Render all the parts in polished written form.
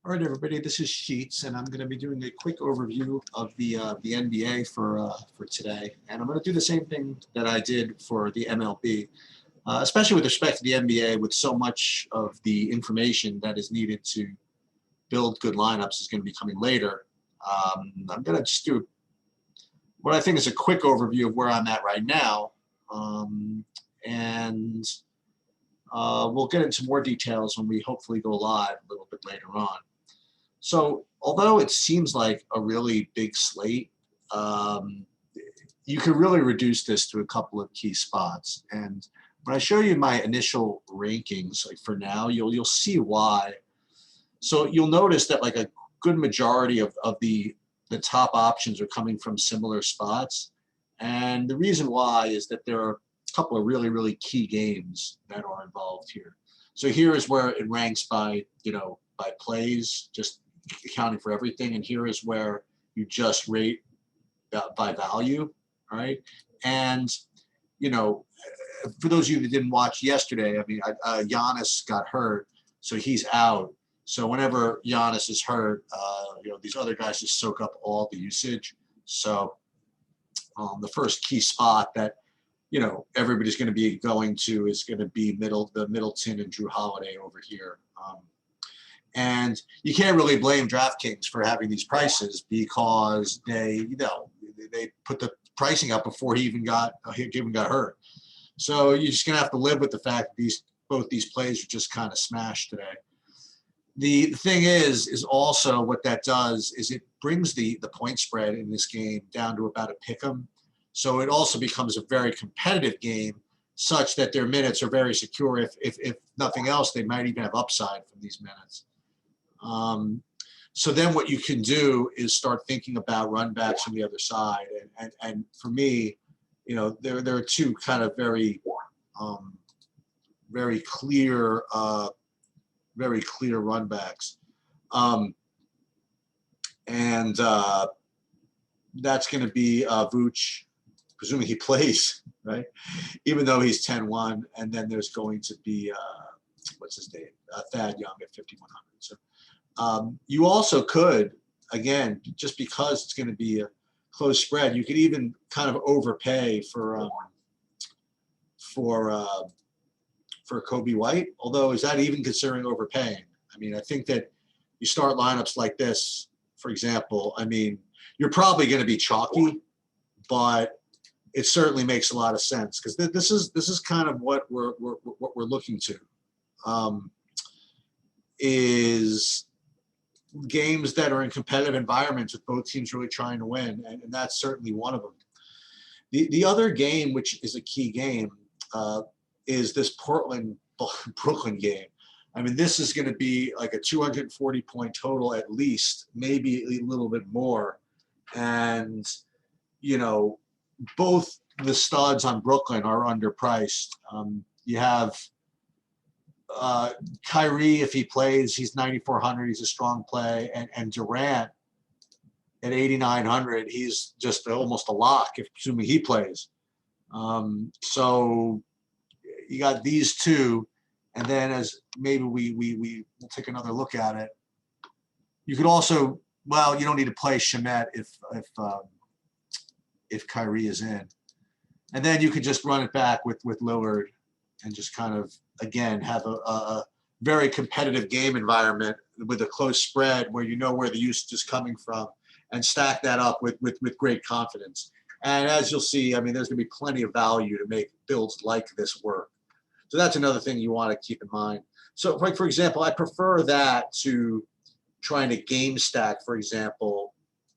All right, everybody, this is Sheets, and I'm going to be doing a quick overview of the NBA for today. And I'm going to do the same thing that I did for the MLB, especially with respect to the NBA, with so much of the information that is needed to build good lineups is going to be coming later. I'm going to just do what I think is a quick overview of where I'm at right now, and we'll get into more details when we hopefully go live a little bit later on. So although it seems like a really big slate, you can really reduce this to a couple of key spots. And when I show you my initial rankings, like for now, you'll see why. So you'll notice that like a good majority of the top options are coming from similar spots. And the reason why is that there are a couple of really, really key games that are involved here. So here is where it ranks by, by plays, just accounting for everything. And here is where you just rate by value, all right? And, for those of you that didn't watch yesterday, I mean, Giannis got hurt, so he's out. So whenever Giannis is hurt, these other guys just soak up all the usage. So the first key spot that, everybody's going to be going to is going to be the Middleton and Drew Holiday over here. And you can't really blame DraftKings for having these prices because they put the pricing up before he even got hurt. So you're just gonna have to live with the fact that both these plays are just kind of smashed today. The thing is also what that does is it brings the point spread in this game down to about a pick 'em. So it also becomes a very competitive game, such that their minutes are very secure. If nothing else, they might even have upside from these minutes. So then what you can do is start thinking about run backs from the other side. And for me, there are two kind of very clear run backs. That's going to be Vooch, presuming he plays, right? Even though he's 10-1. And then there's going to be, what's his name? Thad Young at 5,100. So you also could, again, just because it's going to be a close spread, you could even kind of overpay for Kobe White. Although, is that even considering overpaying? I mean, I think that you start lineups like this, for example. I mean, you're probably going to be chalky, but it certainly makes a lot of sense because this is kind of what we're looking to. Is games that are in competitive environments with both teams really trying to win, and that's certainly one of them. The other game, which is a key game, is this Portland-Brooklyn game. I mean, this is going to be like a 240-point total at least, maybe a little bit more. And, both the studs on Brooklyn are underpriced. You have Kyrie, if he plays, he's 9,400. He's a strong play, and Durant at 8,900. He's just almost a lock, assuming he plays. So you got these two, and then as maybe we will take another look at it. You could also, well, you don't need to play Shamet if Kyrie is in, and then you could just run it back with Lillard. And just kind of, again, have a very competitive game environment with a close spread where you know where the usage is coming from and stack that up with great confidence. And as you'll see, I mean, there's going to be plenty of value to make builds like this work. So that's another thing you want to keep in mind. So, like, for example, I prefer that to trying to game stack, for example,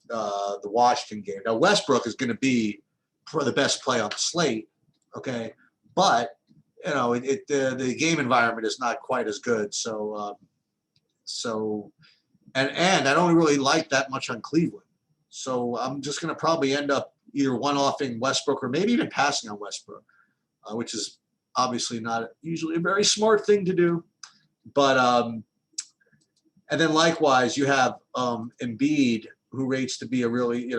the Washington game. Now, Westbrook is going to be for the best play on the slate, okay? But the game environment is not quite as good. So I don't really like that much on Cleveland. So I'm just going to probably end up either one-offing Westbrook or maybe even passing on Westbrook, which is obviously not usually a very smart thing to do. But and then likewise, you have Embiid, who rates to be a really,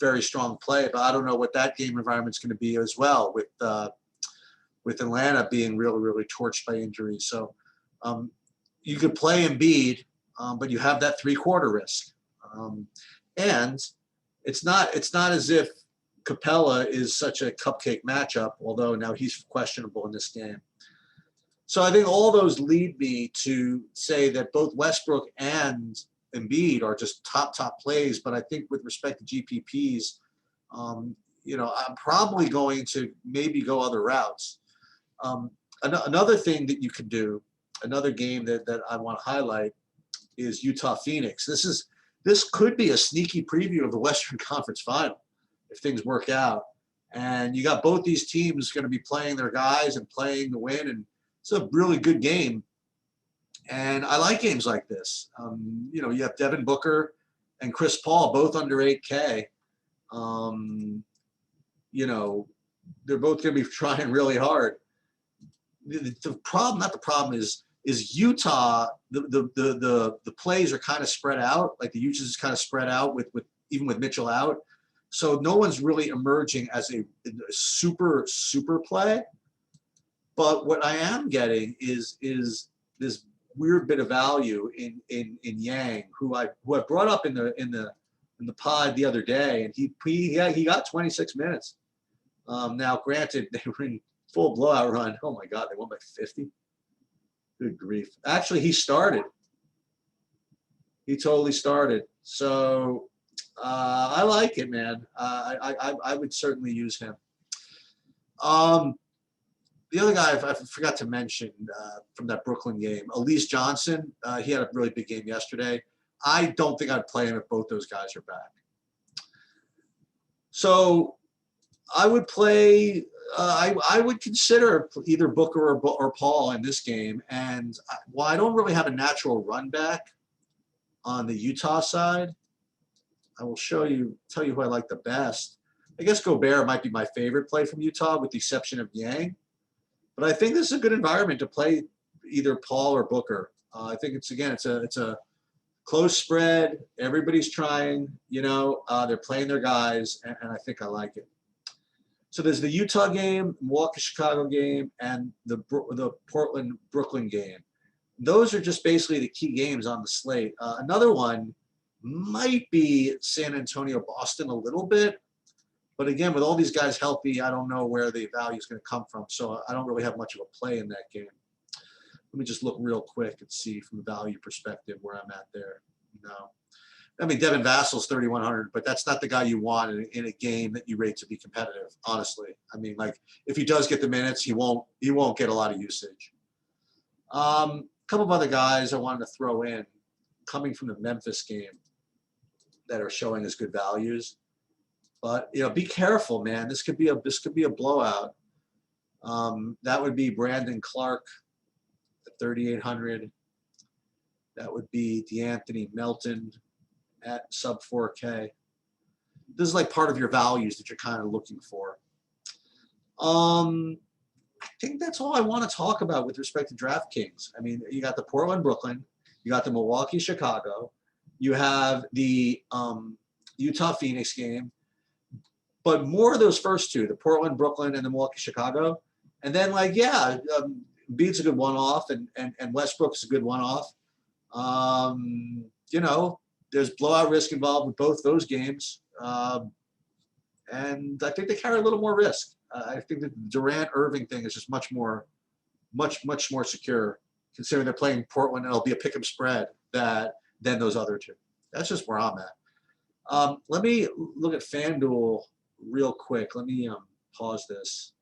very strong play. But I don't know what that game environment's going to be as well with Atlanta being really, really torched by injuries. So you could play Embiid but you have that 3/4 risk. And it's not as if Capella is such a cupcake matchup, although now he's questionable in this game. So I think all those lead me to say that both Westbrook and Embiid are just top plays. But I think with respect to GPPs, you know, I'm probably going to maybe go other routes. Another thing that you can do, another game that I want to highlight is Utah-Phoenix. This could be a sneaky preview of the Western Conference Final if things work out. And you got both these teams going to be playing their guys and playing to win, and it's a really good game. And I like games like this. You know, you have Devin Booker and Chris Paul, both under 8K. You know, they're both going to be trying really hard. The problem, not the problem, is Utah. The plays are kind of spread out. Like the usage is kind of spread out with even with Mitchell out. So no one's really emerging as a super play. But what I am getting is this weird bit of value in Yang, who I brought up in the pod the other day, and he got 26 minutes. Now, granted, they were in full blowout run. Oh my God, they won by 50. Good grief! Actually, he started. He totally started. So I like it, man. I would certainly use him. The other guy I forgot to mention from that Brooklyn game, Elise Johnson. He had a really big game yesterday. I don't think I'd play him if both those guys are back. So I would play. I would consider either Booker or Paul in this game. And while I don't really have a natural run back on the Utah side, I will tell you who I like the best. I guess Gobert might be my favorite play from Utah, with the exception of Yang. But I think this is a good environment to play either Paul or Booker. I think it's a close spread. Everybody's trying. You know, they're playing their guys, and I think I like it. So there's the Utah game, Milwaukee-Chicago game, and the Portland-Brooklyn game. Those are just basically the key games on the slate. Another one might be San Antonio-Boston a little bit. But again, with all these guys healthy, I don't know where the value is going to come from. So I don't really have much of a play in that game. Let me just look real quick and see from a value perspective where I'm at there. No. I mean, Devin Vassal's 3,100, but that's not the guy you want in a game that you rate to be competitive, honestly. I mean, like, if he does get the minutes, he won't get a lot of usage. A couple of other guys I wanted to throw in coming from the Memphis game that are showing us good values. But, you know, be careful, man. This could be a blowout. That would be Brandon Clark at 3,800. That would be DeAnthony Melton at sub 4K. This is like part of your values that you're kind of looking for. I think that's all I want to talk about with respect to DraftKings. I mean, you got the Portland-Brooklyn, you got the Milwaukee-Chicago, you have the Utah-Phoenix game, but more of those first two, the Portland-Brooklyn and the Milwaukee-Chicago. And then, like, yeah, Embiid's a good one-off, and Westbrook's a good one-off. You know, there's blowout risk involved with both those games. And I think they carry a little more risk. I think the Durant-Irving thing is just much more secure, considering they're playing Portland and it'll be a pick 'em spread than those other two. That's just where I'm at. Let me look at FanDuel real quick. Let me pause this.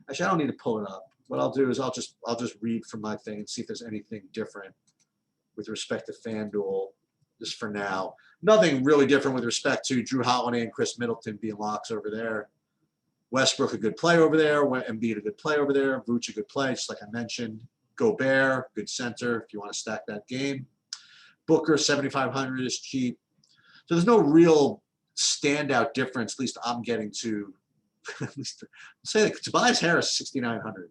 Actually, I don't need to pull it up. What I'll do is I'll just read from my thing and see if there's anything different with respect to FanDuel just for now. Nothing really different with respect to Drew Holiday and Chris Middleton being locks over there. Westbrook a good play over there. Embiid a good play over there. Vooch a good play, just like I mentioned. Gobert, good center if you want to stack that game. Booker, 7,500 is cheap. So there's no real standout difference, at least I'm getting to. At least say that Tobias Harris, 6,900.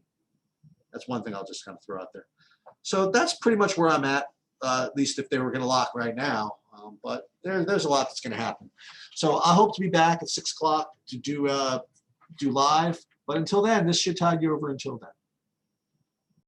That's one thing I'll just kind of throw out there. So that's pretty much where I'm at least if they were going to lock right now. But there's a lot that's going to happen. So I hope to be back at 6 o'clock to do live. But until then, this should tide you over until then.